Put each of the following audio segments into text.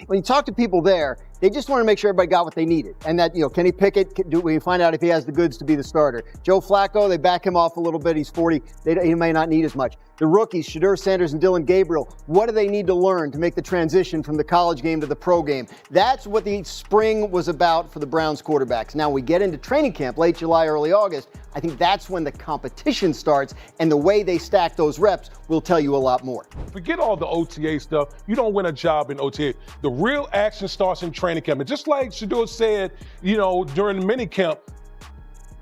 When you talk to people there, they just want to make sure everybody got what they needed. And that, Kenny Pickett, we find out if he has the goods to be the starter. Joe Flacco, they back him off a little bit. He's 40. He may not need as much. The rookies, Shadur Sanders and Dillon Gabriel, what do they need to learn to make the transition from the college game to the pro game? That's what the spring was about for the Browns quarterbacks. Now we get into training camp, late July, early August. I think that's when the competition starts, and the way they stack those reps will tell you a lot more. Forget all the OTA stuff. You don't win a job in OTA. The real action starts in training camp. And just like Shedeur said, during the mini camp,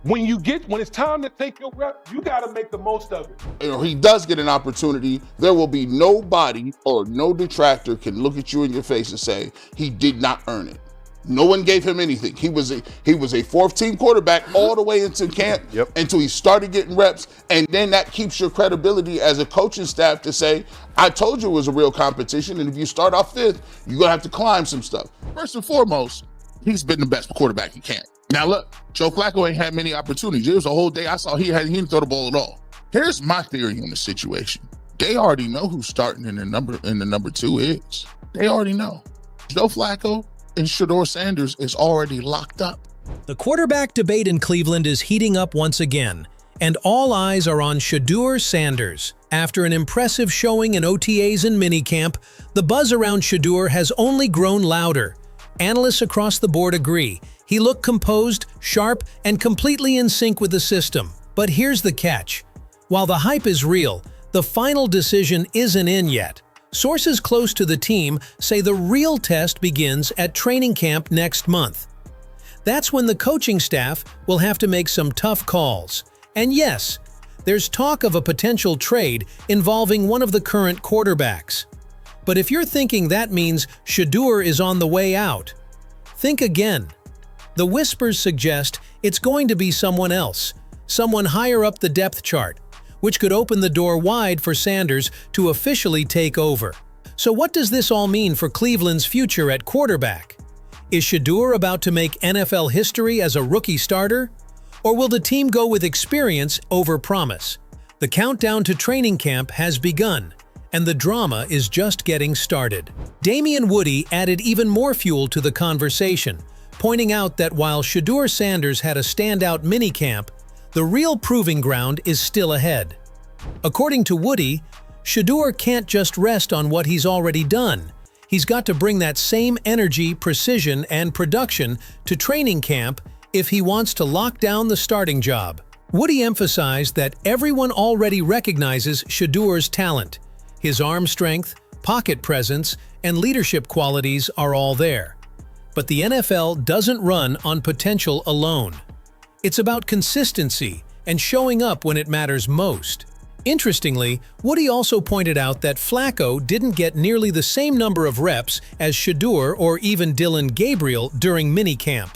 when it's time to take your rep, you got to make the most of it. He does get an opportunity. There will be nobody or no detractor can look at you in your face and say he did not earn it. No one gave him anything. He was a fourth-team quarterback all the way into camp until he started getting reps, and then that keeps your credibility as a coaching staff to say, I told you it was a real competition, and if you start off fifth, you're going to have to climb some stuff. First and foremost, he's been the best quarterback he can. Now look, Joe Flacco ain't had many opportunities. There was a whole day I saw he didn't throw the ball at all. Here's my theory on the situation. They already know who's starting in the number 2 is. They already know. Joe Flacco and Shadur Sanders is already locked up. The quarterback debate in Cleveland is heating up once again, and all eyes are on Shadur Sanders. After an impressive showing in OTAs and minicamp, the buzz around Shedeur has only grown louder. Analysts across the board agree. He looked composed, sharp, and completely in sync with the system. But here's the catch. While the hype is real, the final decision isn't in yet. Sources close to the team say the real test begins at training camp next month. That's when the coaching staff will have to make some tough calls. And yes, there's talk of a potential trade involving one of the current quarterbacks. But if you're thinking that means Shedeur is on the way out, think again. The whispers suggest it's going to be someone else, someone higher up the depth chart, which could open the door wide for Sanders to officially take over. So what does this all mean for Cleveland's future at quarterback? Is Shedeur about to make NFL history as a rookie starter? Or will the team go with experience over promise? The countdown to training camp has begun, and the drama is just getting started. Damian Woody added even more fuel to the conversation, pointing out that while Shadur Sanders had a standout minicamp, the real proving ground is still ahead. According to Woody, Shedeur can't just rest on what he's already done. He's got to bring that same energy, precision, and production to training camp if he wants to lock down the starting job. Woody emphasized that everyone already recognizes Shedeur's talent. His arm strength, pocket presence, and leadership qualities are all there. But the NFL doesn't run on potential alone. It's about consistency and showing up when it matters most. Interestingly, Woody also pointed out that Flacco didn't get nearly the same number of reps as Shedeur or even Dillon Gabriel during minicamp.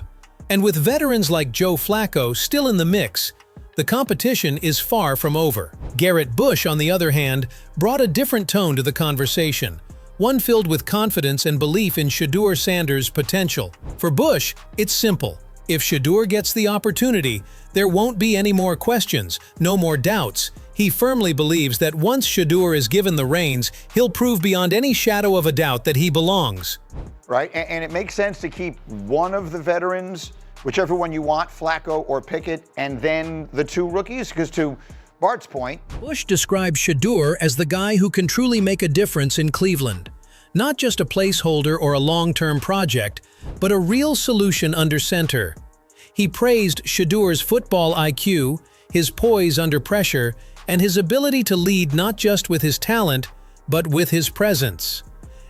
And with veterans like Joe Flacco still in the mix, the competition is far from over. Garrett Bush, on the other hand, brought a different tone to the conversation, one filled with confidence and belief in Shadur Sanders' potential. For Bush, it's simple. If Shedeur gets the opportunity, there won't be any more questions, no more doubts. He firmly believes that once Shedeur is given the reins, he'll prove beyond any shadow of a doubt that he belongs. Right, and it makes sense to keep one of the veterans, whichever one you want, Flacco or Pickett, and then the 2 rookies, because to Bart's point, Bush described Shedeur as the guy who can truly make a difference in Cleveland. Not just a placeholder or a long-term project, but a real solution under center. He praised Shedeur's football IQ, his poise under pressure, and his ability to lead not just with his talent, but with his presence.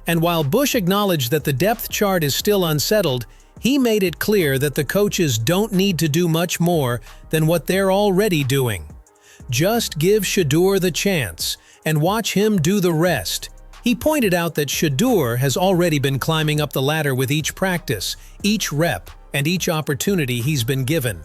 And while Bush acknowledged that the depth chart is still unsettled, he made it clear that the coaches don't need to do much more than what they're already doing. Just give Shedeur the chance and watch him do the rest. He pointed out that Shedeur has already been climbing up the ladder with each practice, each rep, and each opportunity he's been given.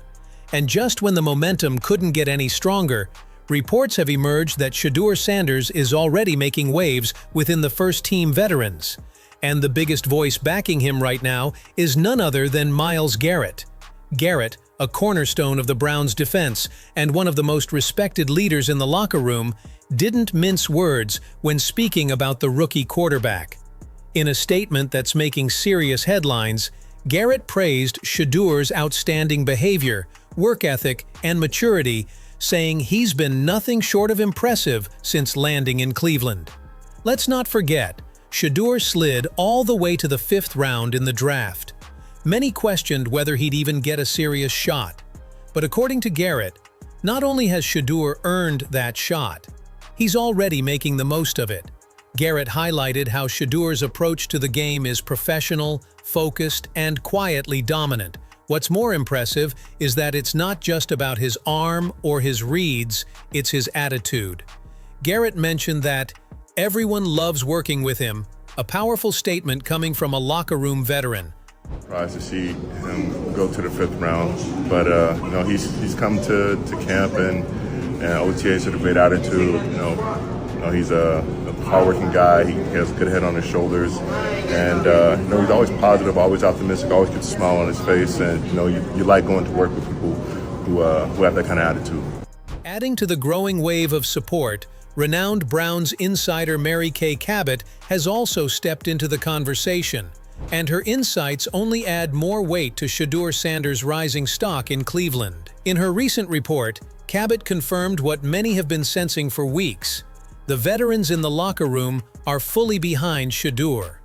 And just when the momentum couldn't get any stronger, reports have emerged that Shadur Sanders is already making waves within the first-team veterans. And the biggest voice backing him right now is none other than Myles Garrett. Garrett, a cornerstone of the Browns' defense and one of the most respected leaders in the locker room, didn't mince words when speaking about the rookie quarterback. In a statement that's making serious headlines, Garrett praised Shedeur's outstanding behavior, work ethic, and maturity, saying he's been nothing short of impressive since landing in Cleveland. Let's not forget, Shedeur slid all the way to the 5th round in the draft. Many questioned whether he'd even get a serious shot. But according to Garrett, not only has Shedeur earned that shot, he's already making the most of it. Garrett highlighted how Shedeur's approach to the game is professional, focused, and quietly dominant. What's more impressive is that it's not just about his arm or his reads, it's his attitude. Garrett mentioned that everyone loves working with him, a powerful statement coming from a locker room veteran. Surprised to see him go to the 5th round, but he's come to camp and OTAs with a great attitude. He's a hardworking guy. He has a good head on his shoulders, and he's always positive, always optimistic, always gets a smile on his face, and you like going to work with people who have that kind of attitude. Adding to the growing wave of support, renowned Browns insider Mary Kay Cabot has also stepped into the conversation, and her insights only add more weight to Shadur Sanders' rising stock in Cleveland. In her recent report, Cabot confirmed what many have been sensing for weeks. The veterans in the locker room are fully behind Shedeur.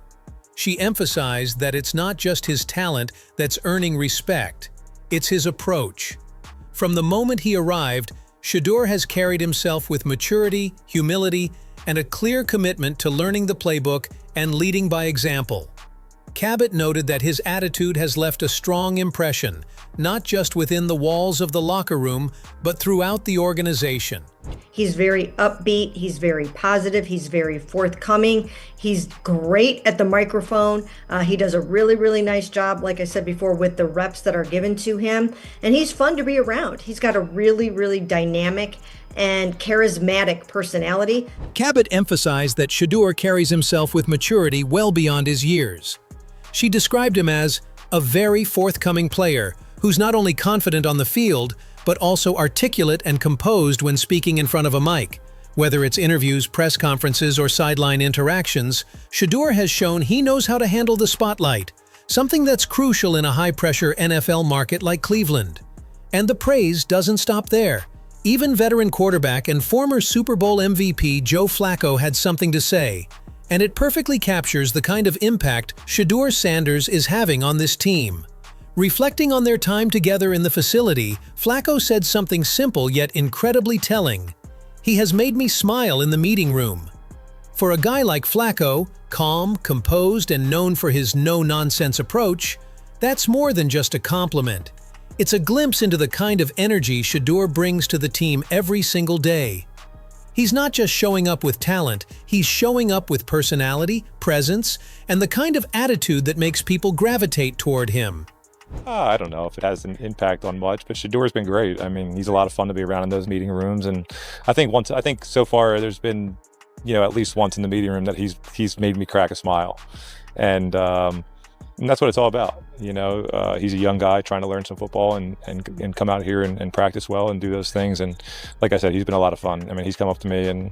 She emphasized that it's not just his talent that's earning respect, it's his approach. From the moment he arrived, Shedeur has carried himself with maturity, humility, and a clear commitment to learning the playbook and leading by example. Cabot noted that his attitude has left a strong impression, not just within the walls of the locker room, but throughout the organization. He's very upbeat, he's very positive, he's very forthcoming, he's great at the microphone. He does a really, really nice job, like I said before, with the reps that are given to him, and he's fun to be around. He's got a really, really dynamic and charismatic personality. Cabot emphasized that Shedeur carries himself with maturity well beyond his years. She described him as a very forthcoming player who's not only confident on the field, but also articulate and composed when speaking in front of a mic. Whether it's interviews, press conferences, or sideline interactions, Shedeur has shown he knows how to handle the spotlight, something that's crucial in a high-pressure NFL market like Cleveland. And the praise doesn't stop there. Even veteran quarterback and former Super Bowl MVP Joe Flacco had something to say, and it perfectly captures the kind of impact Shadur Sanders is having on this team. Reflecting on their time together in the facility, Flacco said something simple yet incredibly telling. "He has made me smile in the meeting room." For a guy like Flacco, calm, composed, and known for his no-nonsense approach, that's more than just a compliment. It's a glimpse into the kind of energy Shedeur brings to the team every single day. He's not just showing up with talent, he's showing up with personality, presence, and the kind of attitude that makes people gravitate toward him. I don't know if it has an impact on much, but Shedeur's been great. I mean, he's a lot of fun to be around in those meeting rooms, and I think so far there's been, at least once in the meeting room that he's made me crack a smile, and that's what it's all about. He's a young guy trying to learn some football and come out here and practice well and do those things. And like I said, he's been a lot of fun. I mean, he's come up to me and,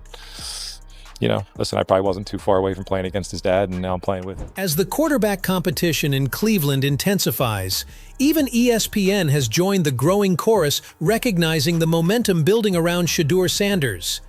listen, I probably wasn't too far away from playing against his dad, and now I'm playing with him. As the quarterback competition in Cleveland intensifies, even ESPN has joined the growing chorus recognizing the momentum building around Shadur Sanders.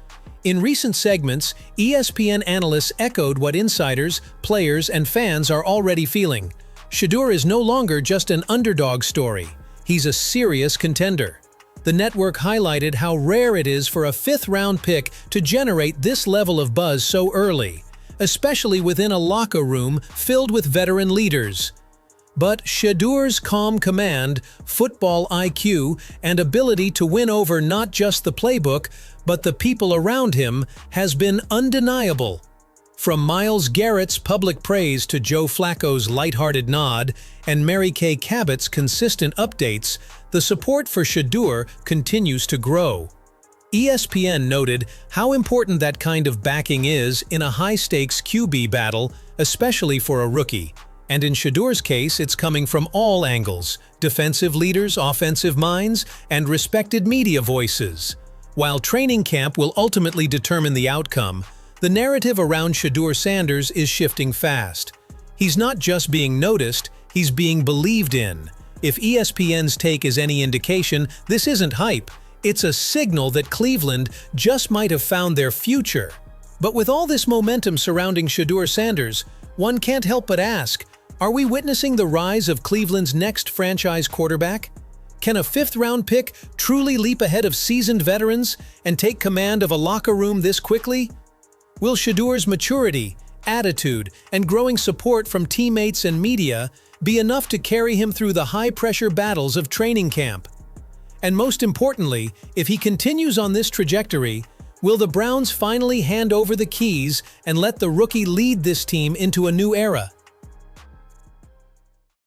In recent segments, ESPN analysts echoed what insiders, players, and fans are already feeling. Shedeur is no longer just an underdog story. He's a serious contender. The network highlighted how rare it is for a 5th-round pick to generate this level of buzz so early, especially within a locker room filled with veteran leaders. But Shedeur's calm command, football IQ, and ability to win over not just the playbook, but the people around him has been undeniable. From Myles Garrett's public praise to Joe Flacco's lighthearted nod and Mary Kay Cabot's consistent updates, the support for Shedeur continues to grow. ESPN noted how important that kind of backing is in a high-stakes QB battle, especially for a rookie. And in Shedeur's case, it's coming from all angles: defensive leaders, offensive minds, and respected media voices. While training camp will ultimately determine the outcome, the narrative around Shadur Sanders is shifting fast. He's not just being noticed, he's being believed in. If ESPN's take is any indication, this isn't hype. It's a signal that Cleveland just might have found their future. But with all this momentum surrounding Shadur Sanders, one can't help but ask, are we witnessing the rise of Cleveland's next franchise quarterback? Can a fifth-round pick truly leap ahead of seasoned veterans and take command of a locker room this quickly? Will Shedur's maturity, attitude, and growing support from teammates and media be enough to carry him through the high-pressure battles of training camp? And most importantly, if he continues on this trajectory, will the Browns finally hand over the keys and let the rookie lead this team into a new era?